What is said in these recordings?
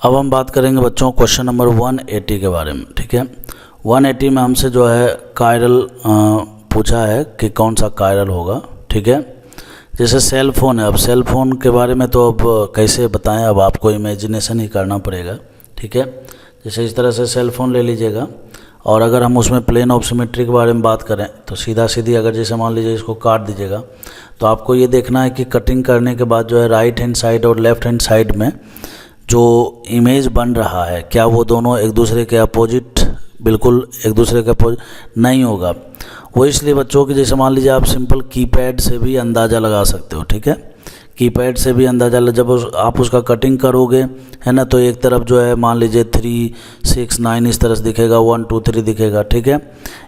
अब हम बात करेंगे बच्चों क्वेश्चन नंबर 180 के बारे में। ठीक है, 180 में हमसे जो है कायरल पूछा है कि कौन सा कायरल होगा। ठीक है, जैसे सेल फ़ोन है, अब सेल फ़ोन के बारे में तो अब कैसे बताएं, अब आपको इमेजिनेशन ही करना पड़ेगा। ठीक है, जैसे इस तरह से सेल फ़ोन ले लीजिएगा और अगर हम उसमें प्लेन ऑफ सिमेट्री के बारे में बात करें तो सीधा सीधी अगर जैसे मान लीजिए इसको काट दीजिएगा तो आपको ये देखना है कि कटिंग करने के बाद जो है राइट हैंड साइड और लेफ़्ट हैंड साइड में जो इमेज बन रहा है क्या वो दोनों एक दूसरे के अपोजिट, बिल्कुल एक दूसरे के अपोजिट नहीं होगा। वो इसलिए बच्चों कि जैसे मान लीजिए आप सिंपल कीपैड से भी अंदाज़ा लगा सकते हो। ठीक है, कीपैड से भी अंदाज़ा जब आप उसका कटिंग करोगे है ना, तो एक तरफ जो है मान लीजिए 3, 6, 9 इस तरह से दिखेगा, 1, 2, 3 दिखेगा। ठीक है,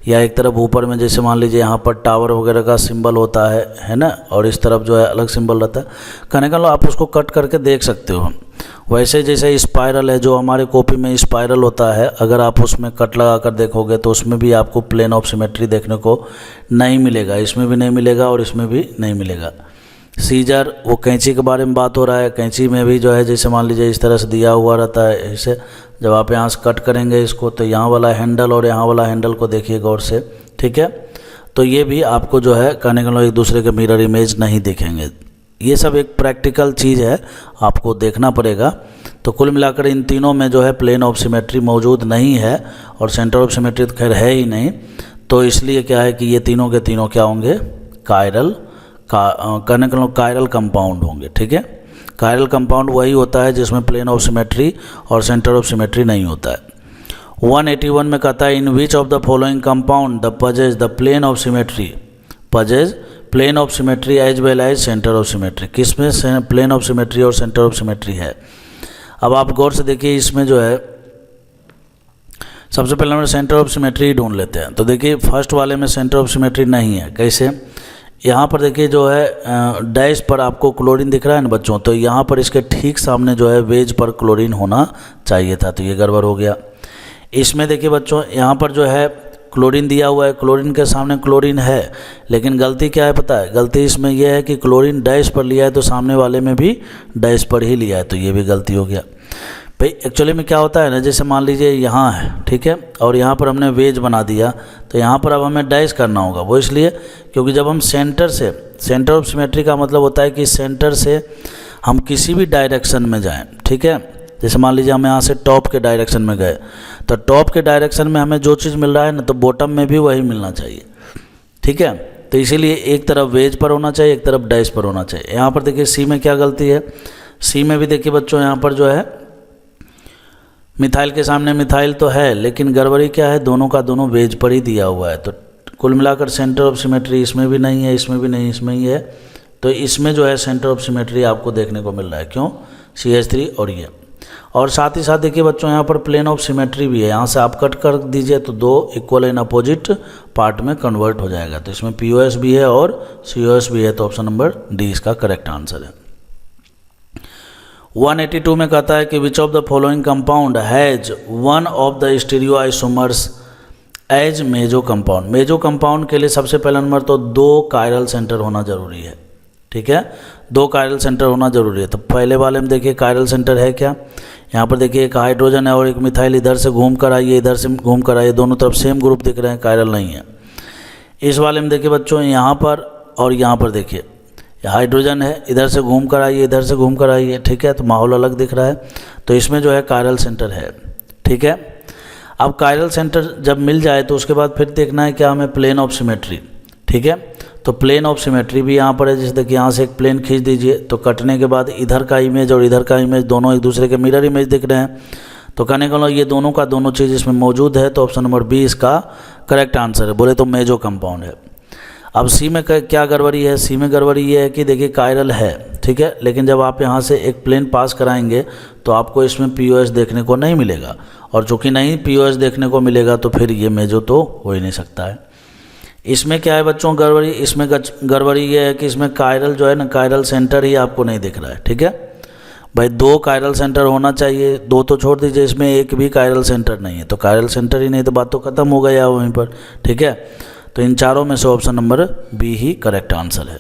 या एक तरफ ऊपर में जैसे मान लीजिए यहाँ पर टावर वगैरह का सिंबल होता है ना, और इस तरफ जो है अलग सिंबल रहता है। कहने का आप उसको कट करके देख सकते हो। वैसे जैसे स्पाइरल है, जो हमारे कॉपी में स्पाइरल होता है, अगर आप उसमें कट लगा कर देखोगे तो उसमें भी आपको प्लेन ऑफ सिमेट्री देखने को नहीं मिलेगा, इसमें भी नहीं मिलेगा और इसमें भी नहीं मिलेगा। सीजर, वो कैंची के बारे में बात हो रहा है, कैंची में भी जो है जैसे मान लीजिए इस तरह से दिया हुआ रहता है। ऐसे जब आप यहाँ से कट करेंगे इसको तो यहाँ वाला हैंडल और यहाँ वाला हैंडल को देखिए गौर से। ठीक है, तो ये भी आपको जो है कहने का एक दूसरे के मिरर इमेज नहीं दिखेंगे। ये सब एक प्रैक्टिकल चीज़ है, आपको देखना पड़ेगा। तो कुल मिलाकर इन तीनों में जो है प्लेन ऑफ सिमेट्री मौजूद नहीं है और सेंटर ऑफ सिमेट्री तो खैर है ही नहीं, तो इसलिए क्या है कि ये तीनों के तीनों क्या होंगे, कायरल कहने का कायरल कंपाउंड होंगे। ठीक है, कायरल कंपाउंड वही होता है जिसमें प्लेन ऑफ सिमेट्री और सेंटर ऑफ सिमेट्री नहीं होता है। 181 में कहता है in which of the following compound the possesses the plane of symmetry, possesses plane of symmetry as well as centre of symmetry, किसमें प्लेन ऑफ सिमेट्री और centre of symmetry है। अब आप गौर से देखिए, इसमें जो है सबसे पहले हम सेंटर ऑफ सिमेट्री ढूंढ लेते हैं। तो देखिए फर्स्ट वाले में सेंटर ऑफ सिमेट्री नहीं है। कैसे, यहाँ पर देखिए जो है डैश पर आपको क्लोरीन दिख रहा है ना बच्चों, तो यहाँ पर इसके ठीक सामने जो है वेज पर क्लोरीन होना चाहिए था, तो ये गड़बड़ हो गया। इसमें देखिए बच्चों यहाँ पर जो है क्लोरीन दिया हुआ है, क्लोरीन के सामने क्लोरीन है, लेकिन गलती क्या है पता है, गलती इसमें यह है कि क्लोरीन डैश पर लिया है तो सामने वाले में भी डैश पर ही लिया है, तो ये भी गलती हो गया। भाई एक्चुअली में क्या होता है ना, जैसे मान लीजिए यहाँ है, ठीक है, और यहाँ पर हमने वेज बना दिया, तो यहाँ पर अब हमें डैश करना होगा। वो इसलिए क्योंकि जब हम सेंटर से, सेंटर ऑफ सिमेट्री का मतलब होता है कि सेंटर से हम किसी भी डायरेक्शन में जाएं। ठीक है, जैसे मान लीजिए हम यहाँ से टॉप के डायरेक्शन में गए, तो टॉप के डायरेक्शन में हमें जो चीज़ मिल रहा है ना, तो बॉटम में भी वही मिलना चाहिए। ठीक है, तो इसीलिए एक तरफ वेज पर होना चाहिए, एक तरफ डैश पर होना चाहिए। यहाँ पर देखिए सी में क्या गलती है, सी में भी देखिए बच्चों यहाँ पर जो है मिथाइल के सामने मिथाइल तो है, लेकिन गड़बड़ी क्या है, दोनों का दोनों वेज पर ही दिया हुआ है। तो कुल मिलाकर सेंटर ऑफ सिमेट्री इसमें भी नहीं है, इसमें भी नहीं, इसमें ही है। तो इसमें जो है सेंटर ऑफ सिमेट्री आपको देखने को मिल रहा है, क्यों, CH3 और ये। और साथ ही साथ देखिए बच्चों यहाँ पर प्लेन ऑफ सिमेट्री भी है, यहाँ से आप कट कर दीजिए तो दो इक्वल इन अपोजिट पार्ट में कन्वर्ट हो जाएगा। तो इसमें POS भी है और COS भी है, तो ऑप्शन नंबर डी इसका करेक्ट आंसर है। 182 में कहता है कि which of the following compound has one of the stereoisomers as meso compound. Meso compound के लिए सबसे पहला नंबर तो 2 कायरल सेंटर होना जरूरी है। ठीक है, 2 कायरल सेंटर होना जरूरी है। तो पहले वाले में देखिए कायरल सेंटर है क्या, यहाँ पर देखिए एक हाइड्रोजन है और एक मिथाइल, इधर से घूम कर आइए, इधर से घूम कर आइए, दोनों तरफ सेम ग्रुप दिख रहे हैं, कायरल नहीं है। इस वाले में देखिए बच्चों यहाँ पर और यहाँ पर देखिए हाइड्रोजन है, इधर से घूम कर आइए, इधर से घूम कर आइए। ठीक है, तो माहौल अलग दिख रहा है, तो इसमें जो है कायरल सेंटर है। ठीक है, अब कायरल सेंटर जब मिल जाए तो उसके बाद फिर देखना है क्या हमें, प्लेन ऑफ सिमेट्री। ठीक है, तो प्लेन ऑफ सिमेट्री भी यहाँ पर है। जैसे देखिए यहाँ से एक प्लेन खींच दीजिए, तो कटने के बाद इधर का इमेज और इधर का इमेज दोनों एक दूसरे के मिरर इमेज दिख रहे हैं। तो कहने का ये दोनों का दोनों चीज़ इसमें मौजूद है, तो ऑप्शन नंबर बी इसका करेक्ट आंसर है। बोले तो मेजो कंपाउंड है। अब सी में क्या गड़बड़ी है, सी में गड़बड़ी ये है कि देखिए कायरल है, ठीक है, लेकिन जब आप यहाँ से एक प्लेन पास कराएंगे तो आपको इसमें POS देखने को नहीं मिलेगा, और चूँकि नहीं POS देखने को मिलेगा तो फिर ये मेजो तो हो ही नहीं सकता है। इसमें क्या है बच्चों गड़बड़ी, इसमें गड़बड़ी ये है कि इसमें कायरल जो है ना, कायरल सेंटर ही आपको नहीं दिख रहा है। ठीक है भाई, 2 कायरल सेंटर होना चाहिए, 2 तो छोड़ दीजिए, इसमें एक भी कायरल सेंटर नहीं है, तो कायरल सेंटर ही नहीं तो बात तो खत्म हो गया वहीं पर। ठीक है, तो इन चारों में से ऑप्शन नंबर बी ही करेक्ट आंसर है।